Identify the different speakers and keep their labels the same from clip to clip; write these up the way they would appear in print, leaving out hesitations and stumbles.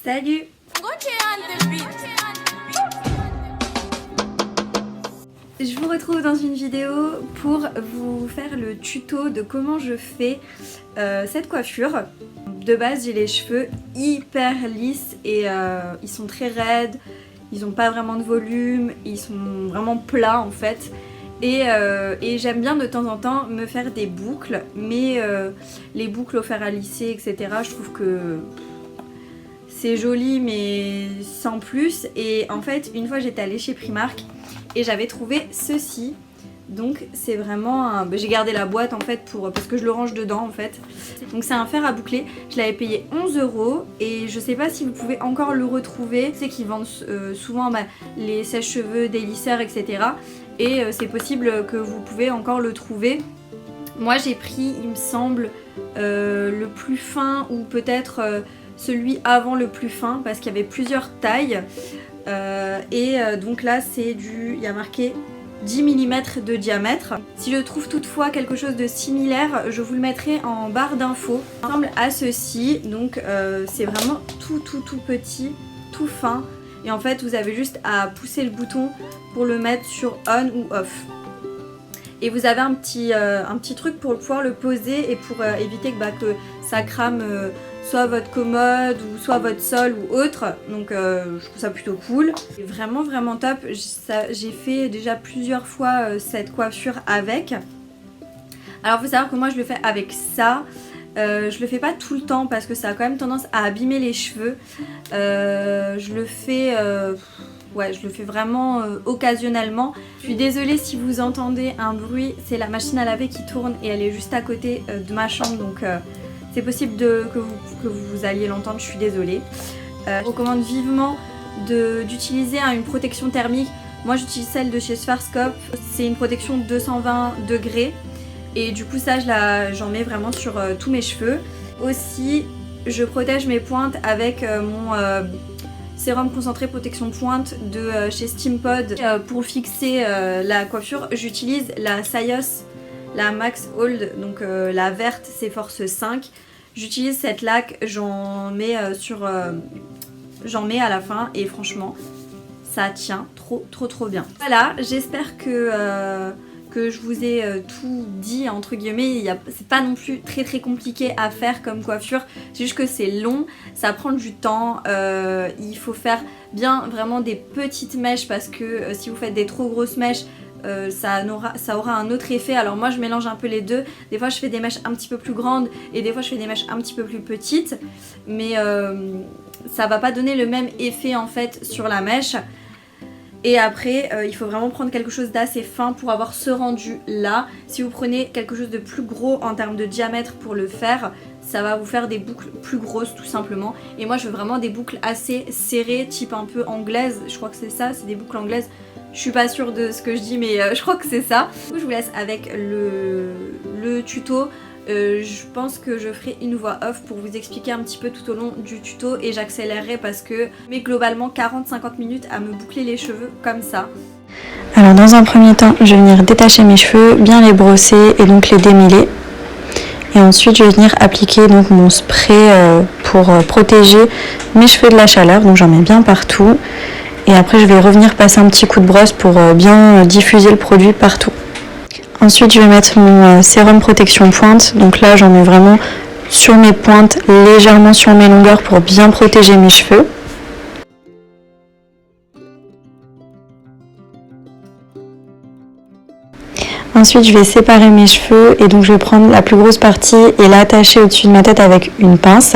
Speaker 1: Salut! Je vous retrouve dans une vidéo pour vous faire le tuto de comment je fais cette coiffure. De base, j'ai les cheveux hyper lisses et ils sont très raides, ils n'ont pas vraiment de volume, ils sont vraiment plats en fait. Et j'aime bien de temps en temps me faire des boucles, mais les boucles au fer à lisser, etc. je trouve que c'est joli mais sans plus. Et en fait, une fois j'étais allée chez Primark et j'avais trouvé ceci. Donc c'est vraiment un... J'ai gardé la boîte en fait parce que je le range dedans en fait. Donc c'est un fer à boucler. Je l'avais payé 11 € et je sais pas si vous pouvez encore le retrouver. C'est qu'ils vendent souvent les sèche-cheveux, des lisseurs, etc. Et c'est possible que vous pouvez encore le trouver. Moi j'ai pris, il me semble, le plus fin ou peut-être celui avant le plus fin parce qu'il y avait plusieurs tailles. Donc là c'est du... il y a marqué 10 mm de diamètre. Si je trouve toutefois quelque chose de similaire, je vous le mettrai en barre d'infos. Il ressemble à ceci, donc c'est vraiment tout petit, tout fin. Et en fait vous avez juste à pousser le bouton pour le mettre sur on ou off. Et vous avez un petit truc pour pouvoir le poser et pour éviter que ça crame soit votre commode ou soit votre sol ou autre. Donc je trouve ça plutôt cool. C'est vraiment top. J'ai fait déjà plusieurs fois cette coiffure avec. Alors il faut savoir que moi je le fais avec ça. Je le fais pas tout le temps parce que ça a quand même tendance à abîmer les cheveux. Je le fais... ouais, je le fais vraiment occasionnellement. Je suis désolée si vous entendez un bruit, c'est la machine à laver qui tourne et elle est juste à côté de ma chambre, donc c'est possible que vous alliez l'entendre, je suis désolée. Je recommande vivement d'utiliser une protection thermique. Moi j'utilise celle de chez Schwarzkopf, c'est une protection 220 degrés et du coup ça j'en mets vraiment sur tous mes cheveux. Aussi je protège mes pointes avec mon... sérum concentré protection pointe de chez Steampod. Pour fixer la coiffure, j'utilise la Sayos, la Max Hold, donc la verte, c'est force 5. J'utilise cette laque, j'en mets à la fin et franchement, ça tient trop bien. Voilà, j'espère que je vous ai tout dit entre guillemets. C'est pas non plus très compliqué à faire comme coiffure, c'est juste que c'est long, ça prend du temps, il faut faire bien vraiment des petites mèches parce que si vous faites des trop grosses mèches, ça aura un autre effet. Alors moi je mélange un peu les deux, des fois je fais des mèches un petit peu plus grandes et des fois je fais des mèches un petit peu plus petites, mais ça va pas donner le même effet en fait sur la mèche. Et après il faut vraiment prendre quelque chose d'assez fin pour avoir ce rendu là. Si vous prenez quelque chose de plus gros en termes de diamètre pour le faire, ça va vous faire des boucles plus grosses tout simplement. Et moi je veux vraiment des boucles assez serrées, type un peu anglaise. Je crois que c'est ça, c'est des boucles anglaises. Je suis pas sûre de ce que je dis mais je crois que c'est ça. Du coup, je vous laisse avec le tuto. Je pense que je ferai une voix off pour vous expliquer un petit peu tout au long du tuto et j'accélérerai parce que mais globalement 40-50 minutes à me boucler les cheveux comme ça.
Speaker 2: Alors dans un premier temps, je vais venir détacher mes cheveux, bien les brosser et donc les démêler. Et ensuite je vais venir appliquer donc mon spray pour protéger mes cheveux de la chaleur, donc j'en mets bien partout. Et après je vais revenir passer un petit coup de brosse pour bien diffuser le produit partout. Ensuite je vais mettre mon sérum protection pointe, donc là j'en mets vraiment sur mes pointes, légèrement sur mes longueurs pour bien protéger mes cheveux. Ensuite je vais séparer mes cheveux et donc je vais prendre la plus grosse partie et l'attacher au-dessus de ma tête avec une pince.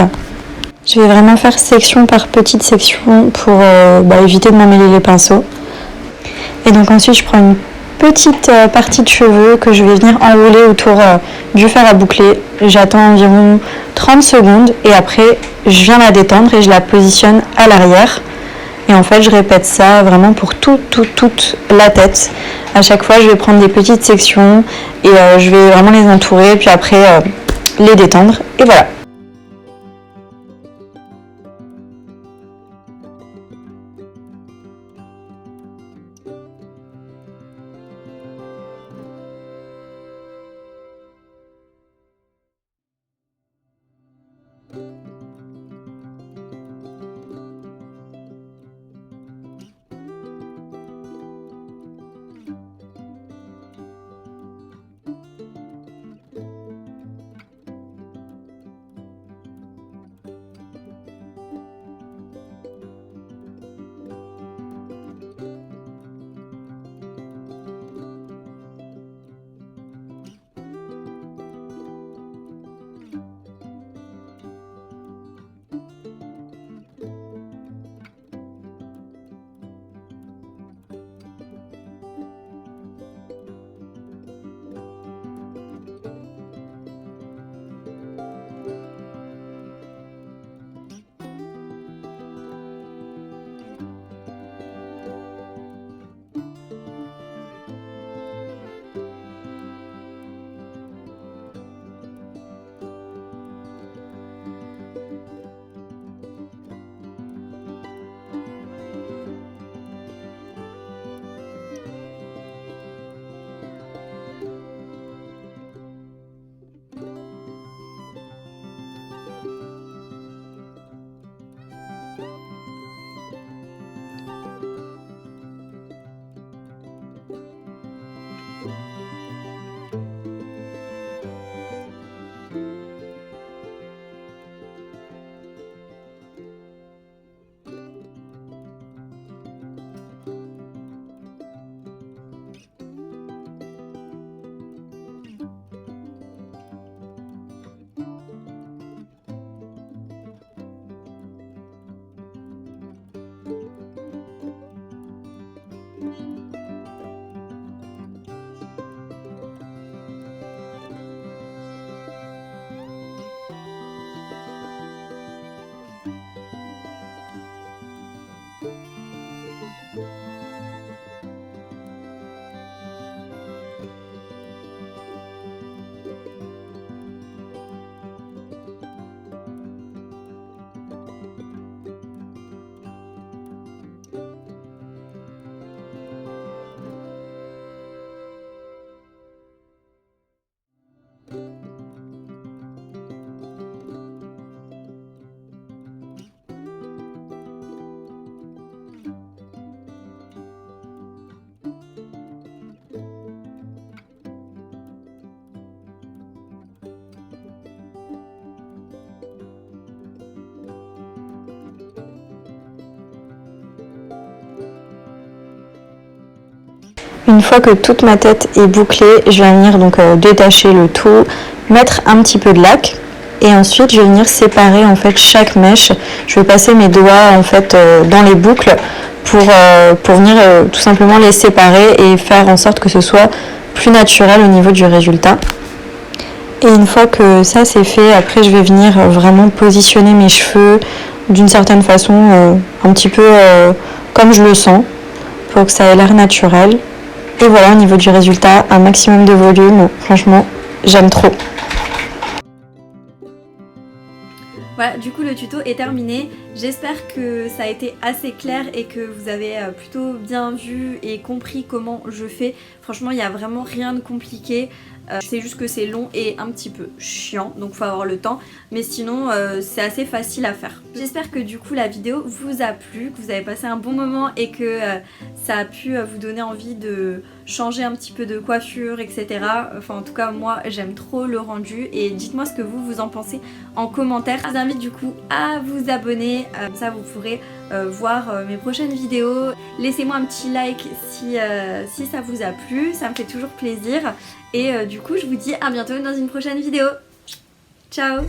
Speaker 2: Je vais vraiment faire section par petite section pour éviter de m'emmêler les pinceaux. Et donc ensuite je prends une petite partie de cheveux que je vais venir enrouler autour du fer à boucler. J'attends environ 30 secondes et après je viens la détendre et je la positionne à l'arrière. Et en fait je répète ça vraiment pour toute la tête. À chaque fois je vais prendre des petites sections et je vais vraiment les entourer puis après les détendre et voilà. Une fois que toute ma tête est bouclée, je vais venir donc détacher le tout, mettre un petit peu de lac et ensuite je vais venir séparer en fait chaque mèche. Je vais passer mes doigts en fait dans les boucles pour venir tout simplement les séparer et faire en sorte que ce soit plus naturel au niveau du résultat. Et une fois que ça c'est fait, après je vais venir vraiment positionner mes cheveux d'une certaine façon, un petit peu comme je le sens, pour que ça ait l'air naturel. Et voilà, au niveau du résultat, un maximum de volume, franchement, j'aime trop.
Speaker 1: Voilà, du coup le tuto est terminé. J'espère que ça a été assez clair et que vous avez plutôt bien vu et compris comment je fais. Franchement, il n'y a vraiment rien de compliqué. C'est juste que c'est long et un petit peu chiant, donc il faut avoir le temps. Mais sinon, c'est assez facile à faire. J'espère que du coup la vidéo vous a plu, que vous avez passé un bon moment et que ça a pu vous donner envie de changer un petit peu de coiffure, etc. Enfin en tout cas moi j'aime trop le rendu et dites-moi ce que vous en pensez en commentaire. Je vous invite du coup à vous abonner, comme ça vous pourrez voir mes prochaines vidéos. Laissez-moi un petit like si ça vous a plu, ça me fait toujours plaisir. Et du coup je vous dis à bientôt dans une prochaine vidéo. Ciao!